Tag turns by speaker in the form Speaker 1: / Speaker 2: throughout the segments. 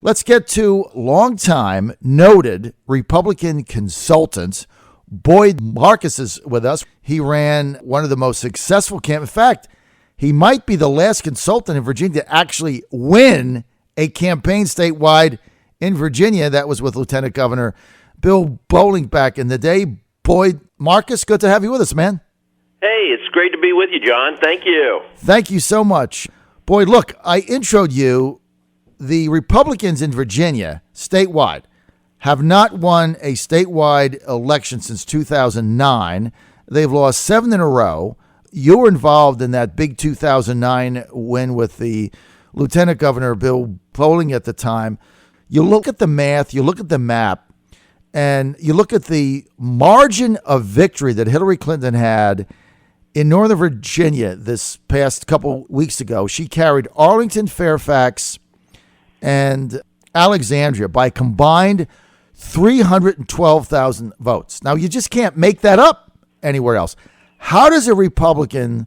Speaker 1: Let's get to longtime noted Republican consultant Boyd Marcus is with us. He ran one of the most successful campaigns. In fact, he might be the last consultant in Virginia to actually win a campaign statewide in Virginia. That was with Lieutenant Governor Bill Bolling back in the day. Boyd Marcus, good to have you with us, man.
Speaker 2: Hey, it's great to be with you, John. Thank you.
Speaker 1: Thank you so much. Boyd, look, I introed you. The Republicans in Virginia, statewide, have not won a statewide election since 2009. They've lost 7 in a row. You were involved in that big 2009 win with the Lieutenant Governor Bill Bolling at the time. You look at the math, you look at the map, and you look at the margin of victory that Hillary Clinton had in Northern Virginia this past couple weeks ago. She carried Arlington, Fairfax, and Alexandria by combined 312,000 votes. Now, you just can't make that up anywhere else. How does a Republican,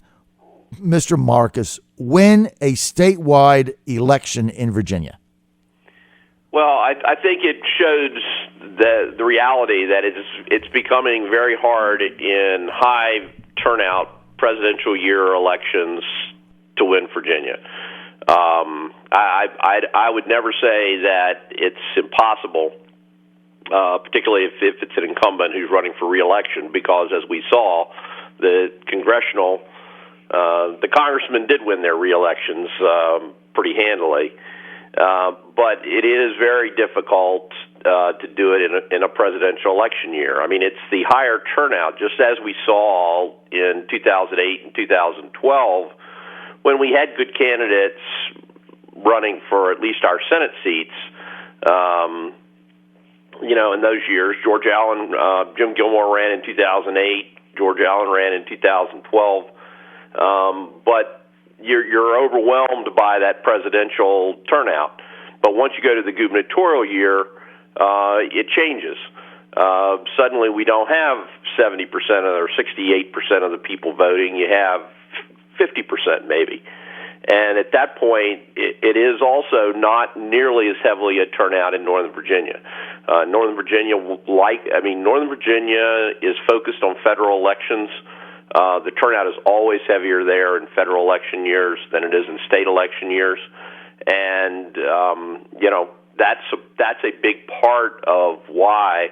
Speaker 1: Mr. Marcus, win a statewide election in Virginia?
Speaker 2: Well, I think it shows the reality that it's becoming very hard in high turnout presidential year elections to win Virginia. I would never say that it's impossible, particularly if it's an incumbent who's running for re-election, because as we saw, the congressmen did win their re-elections pretty handily. But it is very difficult to do it in a presidential election year. I mean, it's the higher turnout, just as we saw in 2008 and 2012, when we had good candidates running for at least our Senate seats. In those years, George Allen, Jim Gilmore ran in 2008. George Allen ran in 2012. But you're overwhelmed by that presidential turnout. But once you go to the gubernatorial year, it changes. Suddenly, we don't have 70% or 68% of the people voting. You have 50% maybe. And at that point, it is also not nearly as heavily a turnout in Northern Virginia. Northern Virginia is focused on federal elections. The turnout is always heavier there in federal election years than it is in state election years. And, that's a big part of why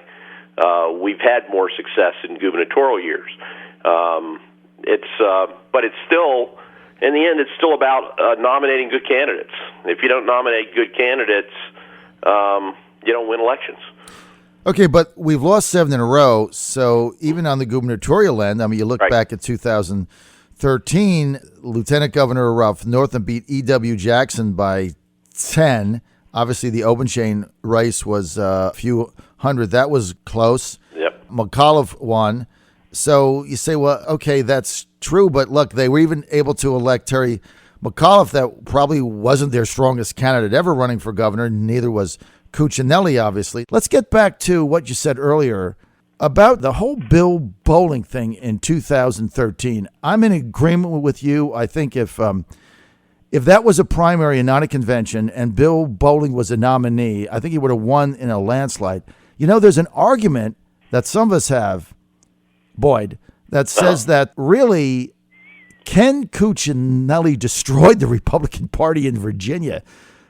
Speaker 2: we've had more success in gubernatorial years. But it's still, in the end, it's still about nominating good candidates. If you don't nominate good candidates, you don't win elections.
Speaker 1: Okay, but we've lost 7 in a row, so even on the gubernatorial end, I mean, you look back at 2013, Lieutenant Governor of Northam beat E.W. Jackson by 10. Obviously, the Obenshain race was a few hundred. That was close.
Speaker 2: Yep.
Speaker 1: McAuliffe won. So you say, well, okay, that's true, but look, they were even able to elect Terry McAuliffe. That probably wasn't their strongest candidate ever running for governor. Neither was Cuccinelli, obviously. Let's get back to what you said earlier about the whole Bill Bolling thing in 2013. I'm in agreement with you. I think if that was a primary and not a convention and Bill Bolling was a nominee, I think he would have won in a landslide. You know, there's an argument that some of us have, Boyd, that says that really Ken Cuccinelli destroyed the Republican Party in Virginia.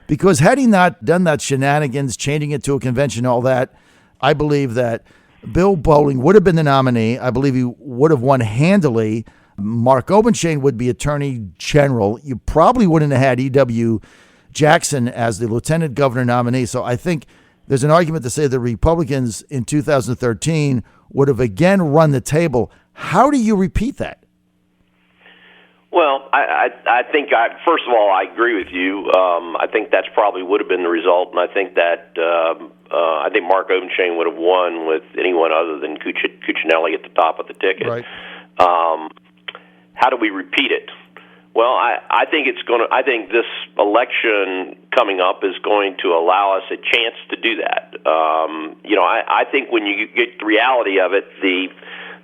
Speaker 1: Because had he not done that shenanigans, changing it to a convention, all that, I believe that Bill Bolling would have been the nominee. I believe he would have won handily. Mark Obenshain would be Attorney General. You probably wouldn't have had E.W. Jackson as the Lieutenant Governor nominee. So I think there's an argument to say the Republicans in 2013 would have again run the table. How do you repeat that?
Speaker 2: Well, I think, first of all, I agree with you. I think that's probably would have been the result, and I think that I think Mark Obenshain would have won with anyone other than Cuccinelli at the top of the ticket.
Speaker 1: Right.
Speaker 2: How do we repeat it? Well, I think I think this election coming up is going to allow us a chance to do that. I think when you get the reality of it,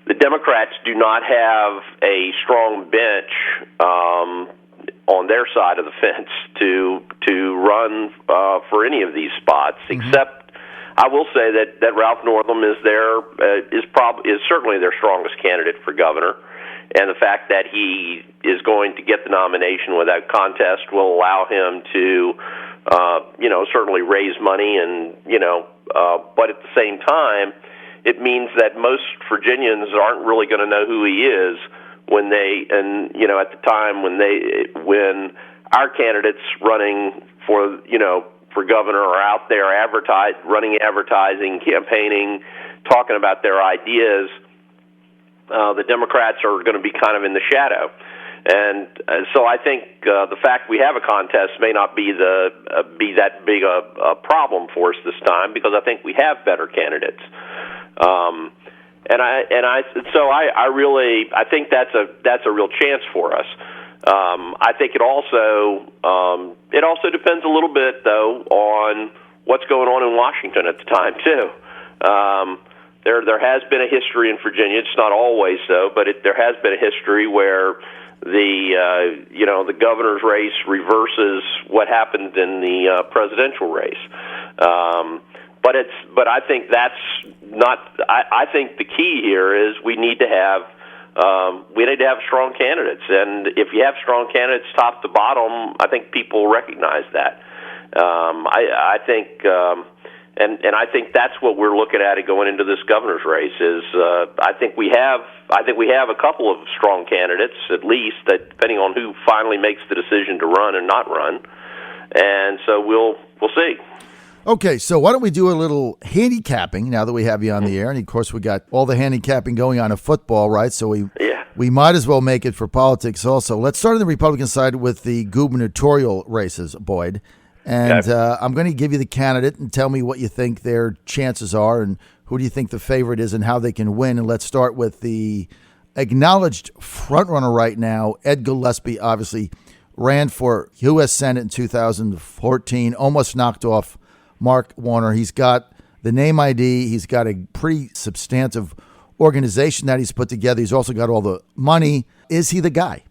Speaker 2: the Democrats do not have a strong bench on their side of the fence to run for any of these spots, except I will say that Ralph Northam is certainly their strongest candidate for governor, and the fact that he is going to get the nomination without contest will allow him to certainly raise money, and but at the same time, it means that most Virginians aren't really going to know who he is when at the time when our candidates running for governor are out there running advertising, campaigning, talking about their ideas. The Democrats are going to be kind of in the shadow. And so I think the fact we have a contest may not be that big a problem for us this time, because I think we have better candidates. I think that's a real chance for us. I think it also depends a little bit though on what's going on in Washington at the time too. There has been a history in Virginia. It's not always so, but there has been a history where the governor's race reverses what happened in the presidential race. But I think that's not. I think the key here is we need to have strong candidates, and if you have strong candidates top to bottom, I think people recognize that. I think. And I think that's what we're looking at going into this governor's race. Is I think we have a couple of strong candidates, at least, that depending on who finally makes the decision to run and not run, and so we'll see.
Speaker 1: Okay, so why don't we do a little handicapping now that we have you on the air, and of course we got all the handicapping going on in football, right? So we might as well make it for politics also. Let's start on the Republican side with the gubernatorial races, Boyd. And I'm going to give you the candidate and tell me what you think their chances are and who do you think the favorite is and how they can win. And let's start with the acknowledged frontrunner right now. Ed Gillespie obviously ran for U.S. Senate in 2014, almost knocked off Mark Warner. He's got the name ID. He's got a pretty substantive organization that he's put together. He's also got all the money. Is he the guy?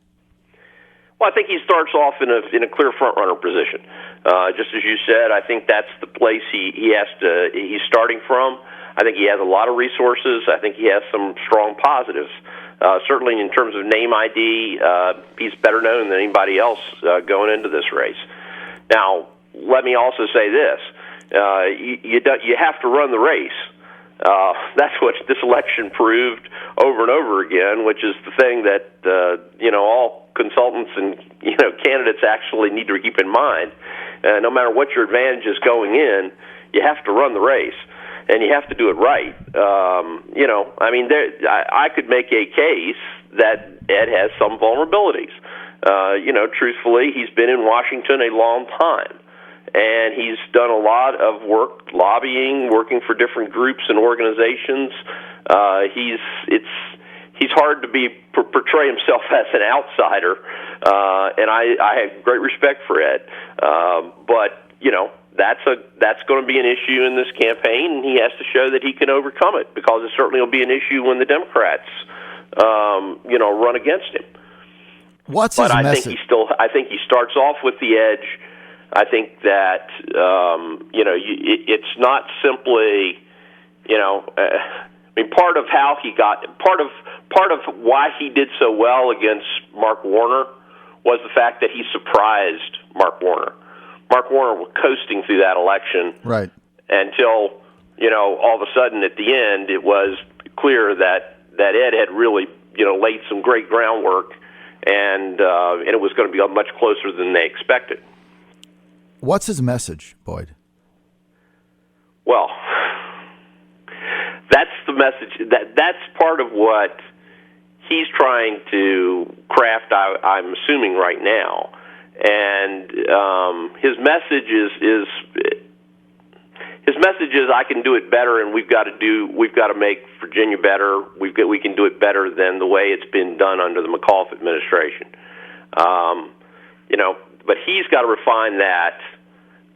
Speaker 2: Well, I think he starts off in a clear front-runner position. Just as you said, I think that's the place he's starting from. I think he has a lot of resources. I think he has some strong positives. Certainly in terms of name ID, he's better known than anybody else going into this race. Now, let me also say this. You have to run the race. That's what this election proved over and over again, which is the thing that all consultants and candidates actually need to keep in mind. No matter what your advantage is going in, you have to run the race, and you have to do it right. I could make a case that Ed has some vulnerabilities. Truthfully, he's been in Washington a long time. And he's done a lot of work lobbying, working for different groups and organizations. He's hard to portray himself as an outsider, and I have great respect for Ed. But that's going to be an issue in this campaign, and he has to show that he can overcome it, because it certainly will be an issue when the Democrats, run against him.
Speaker 1: What's his message?
Speaker 2: I think he starts off with the edge. I think that it's not simply, part of how he got part of why he did so well against Mark Warner was the fact that he surprised Mark Warner. Mark Warner was coasting through that election, right, until all of a sudden at the end it was clear that Ed had really laid some great groundwork, and it was going to be much closer than they expected.
Speaker 1: What's his message, Boyd?
Speaker 2: Well, that's the message. That's part of what he's trying to craft, I'm assuming, right now. And his message is I can do it better, and we've got to make Virginia better. We can do it better than the way it's been done under the McAuliffe administration. But he's got to refine that.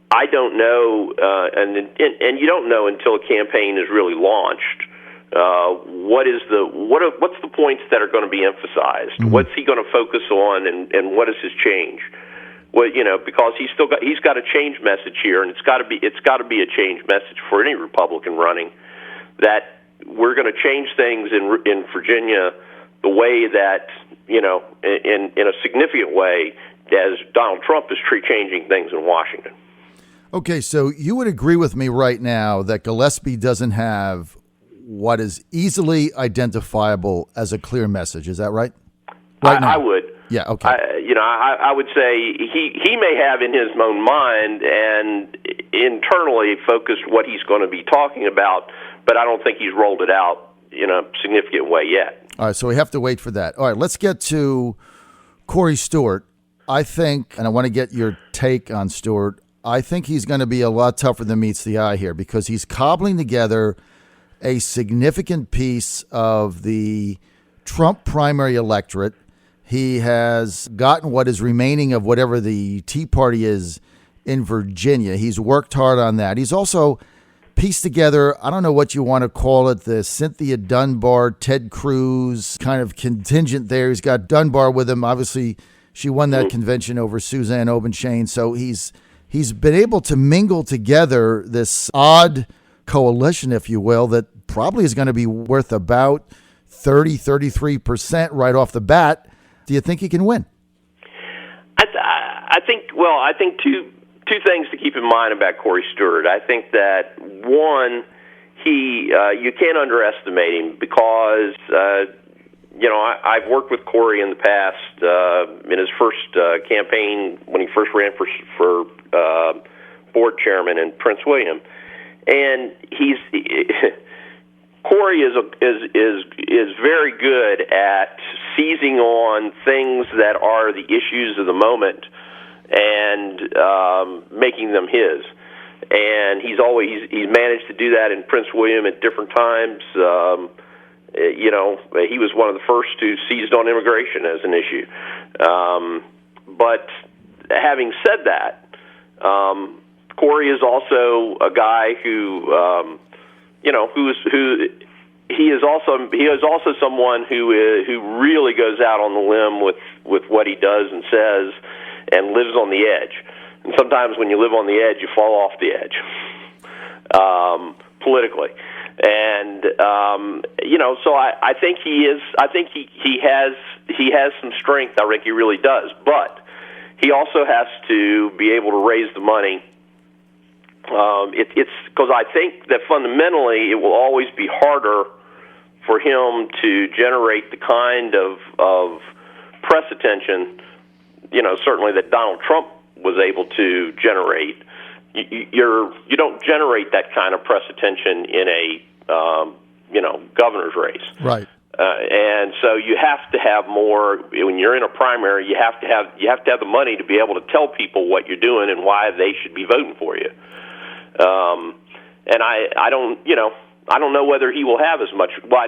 Speaker 2: I don't know, and you don't know until a campaign is really launched, What's the points that are going to be emphasized? Mm-hmm. What's he going to focus on, and what is his change? Well, because he's got a change message here, and it's got to be a change message for any Republican running, that we're going to change things in Virginia the way that in a significant way as Donald Trump is changing things in Washington.
Speaker 1: Okay, so you would agree with me right now that Gillespie doesn't have what is easily identifiable as a clear message. Is that right?
Speaker 2: I would.
Speaker 1: Yeah. Okay.
Speaker 2: I would say he may have in his own mind and internally focused what he's going to be talking about, but I don't think he's rolled it out in a significant way yet.
Speaker 1: All right, so we have to wait for that. All right, let's get to Corey Stewart. I think, and I want to get your take on Stewart, I think he's going to be a lot tougher than meets the eye here because he's cobbling together a significant piece of the Trump primary electorate. He has gotten what is remaining of whatever the Tea Party is in Virginia. He's worked hard on that. He's also pieced together, I don't know what you want to call it, the Cynthia Dunbar, Ted Cruz kind of contingent there. He's got Dunbar with him. Obviously, she won that convention over Suzanne Obenshain. So he's been able to mingle together this odd coalition, if you will, that probably is going to be worth about 33% right off the bat. Do you think he can win?
Speaker 2: I think two things to keep in mind about Corey Stewart. I think that one, you can't underestimate him because I've worked with Corey in the past in his first campaign when he first ran for board chairman in Prince William, and Corey is very good at seizing on things that are the issues of the moment and making them his. And he's managed to do that in Prince William at different times. He was one of the first who seized on immigration as an issue. But having said that, Corey is also a guy who he is also someone who really goes out on the limb with what he does and says and lives on the edge. And sometimes when you live on the edge, you fall off the edge politically. And so I think he is. I think he has some strength. I think he really does. But he also has to be able to raise the money. It's because I think that fundamentally it will always be harder for him to generate the kind of press attention, certainly that Donald Trump was able to generate. You don't generate that kind of press attention in a governor's race,
Speaker 1: right?
Speaker 2: And so you have to have more when you're in a primary. You have to have the money to be able to tell people what you're doing and why they should be voting for you. And I don't know whether he will have as much. Well,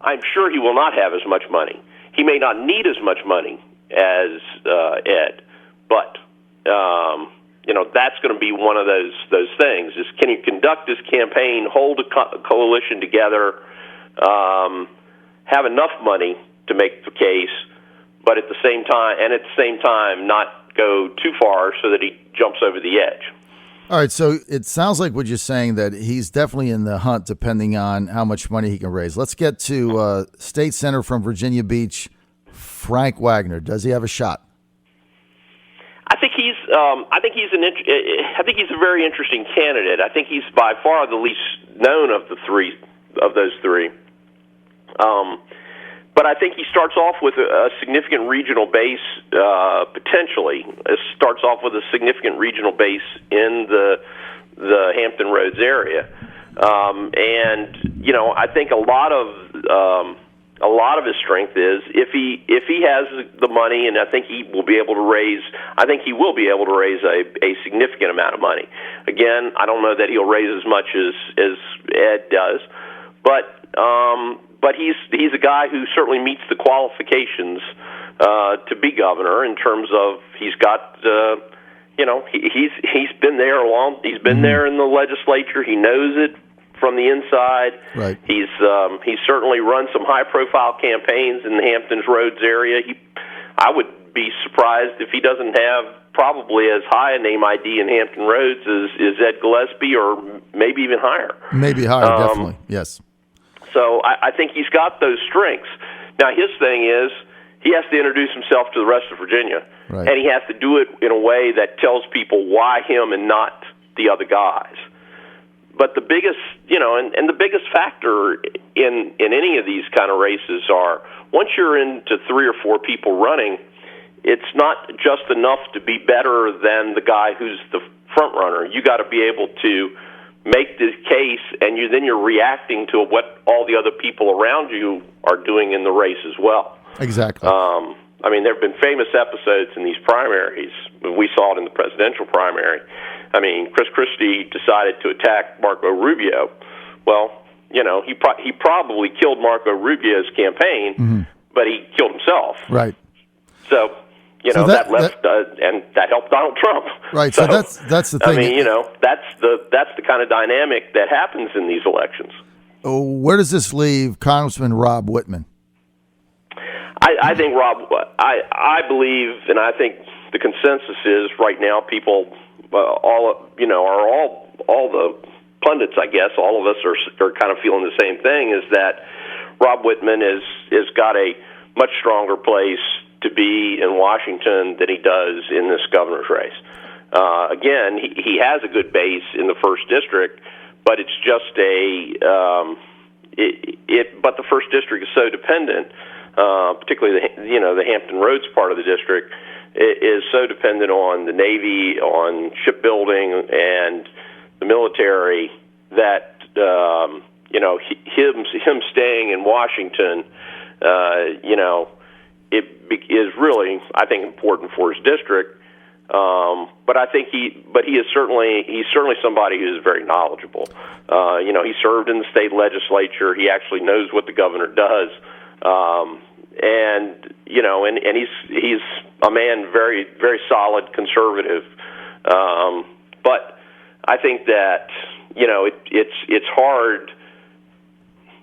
Speaker 2: I'm sure he will not have as much money. He may not need as much money as Ed, but that's going to be one of those things. Is can he conduct his campaign, hold a coalition together, have enough money to make the case, but at the same time not go too far so that he jumps over the edge.
Speaker 1: All right, so it sounds like what you're saying that he's definitely in the hunt depending on how much money he can raise. Let's get to State Senator from Virginia Beach, Frank Wagner. Does he have a shot?
Speaker 2: I think he's a very interesting candidate. I think he's by far the least known of those three. But I think he starts off with a significant regional base, potentially. It starts off with a significant regional base in the Hampton Roads area. I think a lot of his strength is if he has the money, and I think he will be able to raise a significant amount of money. Again, I don't know that he'll raise as much as Ed does, but he's a guy who certainly meets the qualifications to be governor in terms of he's got he's been there he's been there in the legislature. He knows it from the inside.
Speaker 1: Right.
Speaker 2: He's certainly run some high-profile campaigns in the Hamptons Roads area. I would be surprised if he doesn't have probably as high a name ID in Hampton Roads as Ed Gillespie, or maybe even higher.
Speaker 1: Maybe higher, definitely. Yes.
Speaker 2: So I think he's got those strengths. Now, his thing is he has to introduce himself to the rest of Virginia,
Speaker 1: right.
Speaker 2: and he has to do it in a way that tells people why him and not the other guys. But the biggest, and the biggest factor in any of these kind of races are, once you're into 3 or 4 people running, it's not just enough to be better than the guy who's the front runner. You got to be able to make this case, and then you're reacting to what all the other people around you are doing in the race as well.
Speaker 1: Exactly.
Speaker 2: I mean, there have been famous episodes in these primaries. We saw it in the presidential primary. I mean, Chris Christie decided to attack Marco Rubio. Well, he probably killed Marco Rubio's campaign, but he killed himself.
Speaker 1: Right.
Speaker 2: So, that left, and that helped Donald Trump.
Speaker 1: Right. So that's the thing.
Speaker 2: I mean, that's the kind of dynamic that happens in these elections.
Speaker 1: Where does this leave Congressman Rob Whitman?
Speaker 2: I think I believe, and I think the consensus is right now, people, all the pundits, I guess, all of us are kind of feeling the same thing, is that Rob Whitman is got a much stronger place to be in Washington than he does in this governor's race. Again, he has a good base in the first district, but it's just but the first district is so dependent, particularly the Hampton Roads part of the district is so dependent on the Navy, on shipbuilding, and the military that him staying in Washington, it is really, I think, important for his district. But I think he is he's certainly somebody who is very knowledgeable. He served in the state legislature. He actually knows what the governor does, and he's a man very, very solid conservative. But I think that it's hard.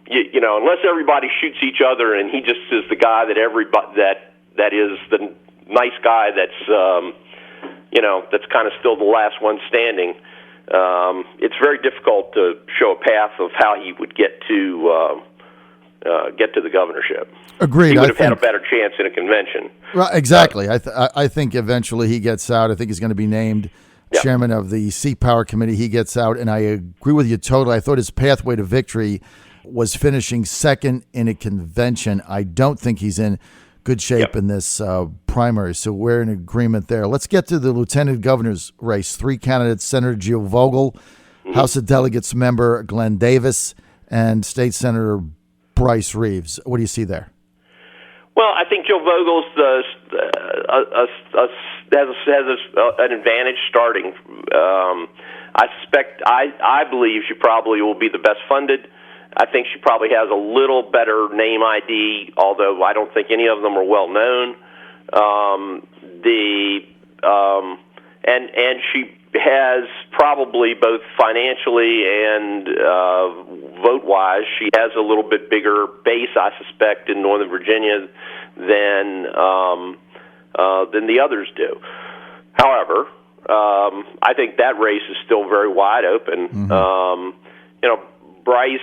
Speaker 2: Unless everybody shoots each other, and he just is the guy that that is the nice guy that's that's kind of still the last one standing. It's very difficult to show a path of how he would get to the governorship.
Speaker 1: Agreed.
Speaker 2: He would have had a better chance in a convention.
Speaker 1: Right, exactly. I think eventually he gets out. I think he's going to be named chairman of the Sea Power Committee. He gets out, and I agree with you totally. I thought his pathway to victory was finishing second in a convention. I don't think he's in good shape in this primary, so we're in agreement there. Let's get to the lieutenant governor's race. 3 candidates: Senator Joe Vogel, House of Delegates member Glenn Davis, and State Senator Bryce Reeves. What do you see there?
Speaker 2: Well, I think Joe Vogel's has an advantage starting. I believe she probably will be the best funded. I think she probably has a little better name ID, although I don't think any of them are well known. And she has probably, both financially and vote-wise, she has a little bit bigger base, I suspect, in Northern Virginia than the others do. However, I think that race is still very wide open. Bryce,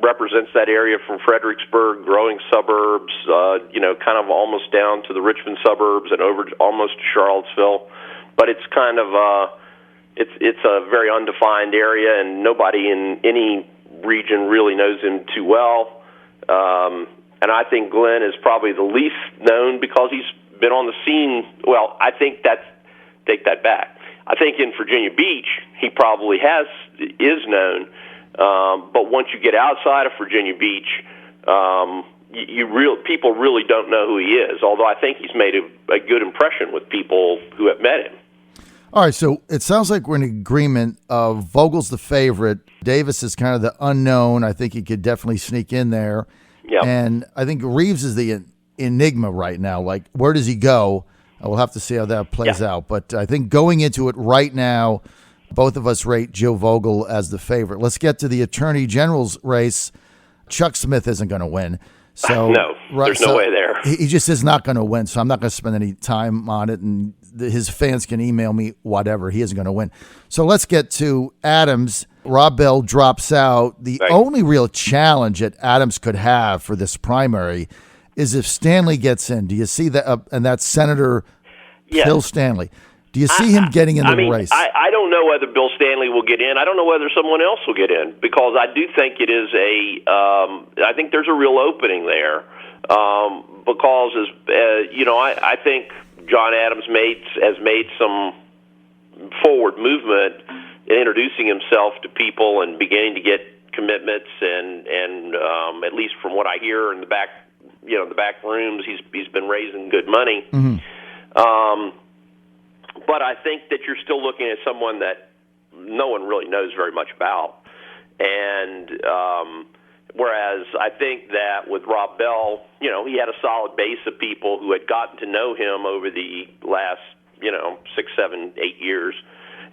Speaker 2: represents that area from Fredericksburg, growing suburbs, kind of almost down to the Richmond suburbs and over almost to Charlottesville. But it's kind of it's a very undefined area, and nobody in any region really knows him too well. And I think Glenn is probably the least known because he's been on the scene. Well, I think take that back. I think in Virginia Beach he probably is known. But once you get outside of Virginia Beach, people really don't know who he is, although I think he's made a good impression with people who have met him.
Speaker 1: All right, so it sounds like we're in agreement. Vogel's the favorite. Davis is kind of the unknown. I think he could definitely sneak in there.
Speaker 2: Yep.
Speaker 1: And I think Reeves is the enigma right now. Like, where does he go? We'll have to see how that plays out. But I think going into it right now, Both of us rate Joe Vogel as the favorite. Let's get to the Attorney General's race. Chuck Smith isn't going to win. So
Speaker 2: no, there's no way there.
Speaker 1: He just is not going to win, so I'm not going to spend any time on it, and his fans can email me whatever. He isn't going to win. So let's get to Adams. Rob Bell drops out. The only real challenge that Adams could have for this primary is if Stanley gets in. Do you see that? And that's Senator Bill Stanley. Do you see him getting in the race?
Speaker 2: I don't know whether Bill Stanley will get in. I don't know whether someone else will get in, because I do think it is I think there's a real opening there. Because, I think John Adams has made some forward movement in introducing himself to people and beginning to get commitments, and at least from what I hear in the back rooms, he's been raising good money. Mm-hmm. But I think that you're still looking at someone that no one really knows very much about. And whereas I think that with Rob Bell, he had a solid base of people who had gotten to know him over the last, 6, 7, 8 years.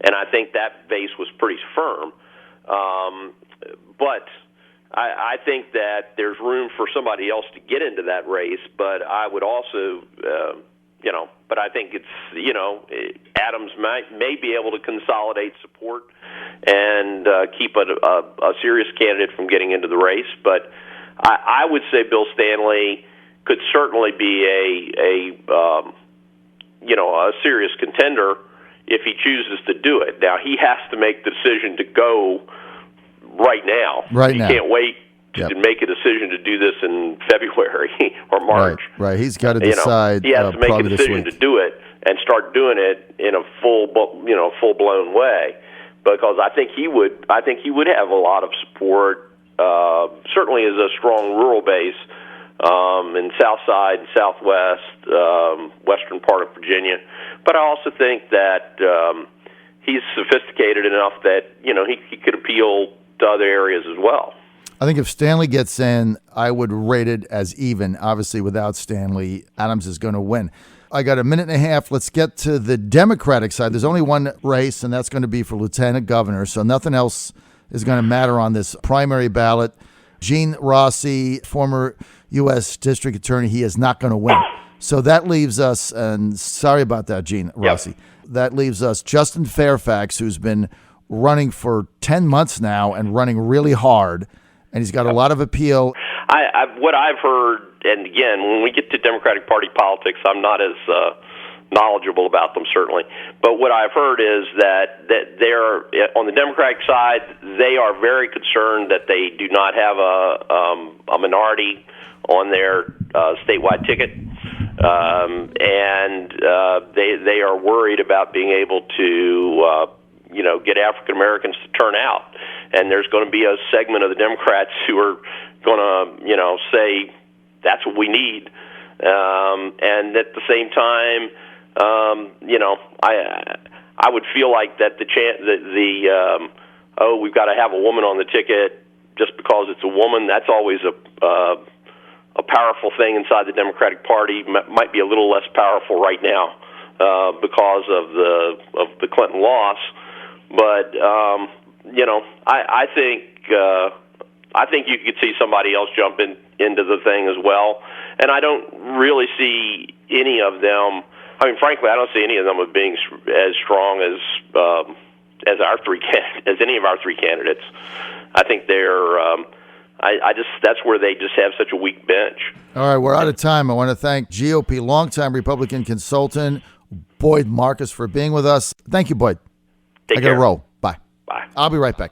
Speaker 2: And I think that base was pretty firm. But I think that there's room for somebody else to get into that race. But I would also, but I think it's, Adams may be able to consolidate support and keep a serious candidate from getting into the race. But I would say Bill Stanley could certainly be a serious contender if he chooses to do it. Now, he has to make the decision to go right now. He can't wait to make a decision to do this in February or March.
Speaker 1: Right. He's got to decide.
Speaker 2: He has to make a decision to do it and start doing it in a full-blown way, because I think he would have a lot of support. Certainly, as a strong rural base in South Side, Southwest, western part of Virginia. But I also think that he's sophisticated enough that he could appeal to other areas as well.
Speaker 1: I think if Stanley gets in, I would rate it as even. Obviously, without Stanley, Adams is going to win. I got a minute and a half. Let's get to the Democratic side. There's only one race, and that's going to be for lieutenant governor, so nothing else is going to matter on this primary ballot. Gene Rossi, former U.S. District Attorney, he is not going to win. So that leaves us, and sorry about that, Gene Rossi. That leaves us Justin Fairfax, who's been running for 10 months now and running really hard, and he's got a lot of appeal.
Speaker 2: What I've heard, and again, when we get to Democratic Party politics, I'm not as knowledgeable about them, certainly. But what I've heard is that they're, on the Democratic side, they are very concerned that they do not have a minority on their statewide ticket. And they are worried about being able to, get African Americans to turn out. And there's going to be a segment of the Democrats who are going to, say that's what we need. And at the same time, I would feel like that we've got to have a woman on the ticket just because it's a woman. That's always a powerful thing inside the Democratic Party. Might be a little less powerful right now because of the Clinton loss. But I think you could see somebody else jump into the thing as well. And I don't really see any of them. I mean, frankly, I don't see any of them as being as strong as any of our three candidates. I think they're. That's where they just have such a weak bench.
Speaker 1: All right, we're out of time. I want to thank GOP longtime Republican consultant Boyd Marcus for being with us. Thank you, Boyd.
Speaker 2: Take care.
Speaker 1: I got to roll. Bye.
Speaker 2: Bye.
Speaker 1: I'll be right back.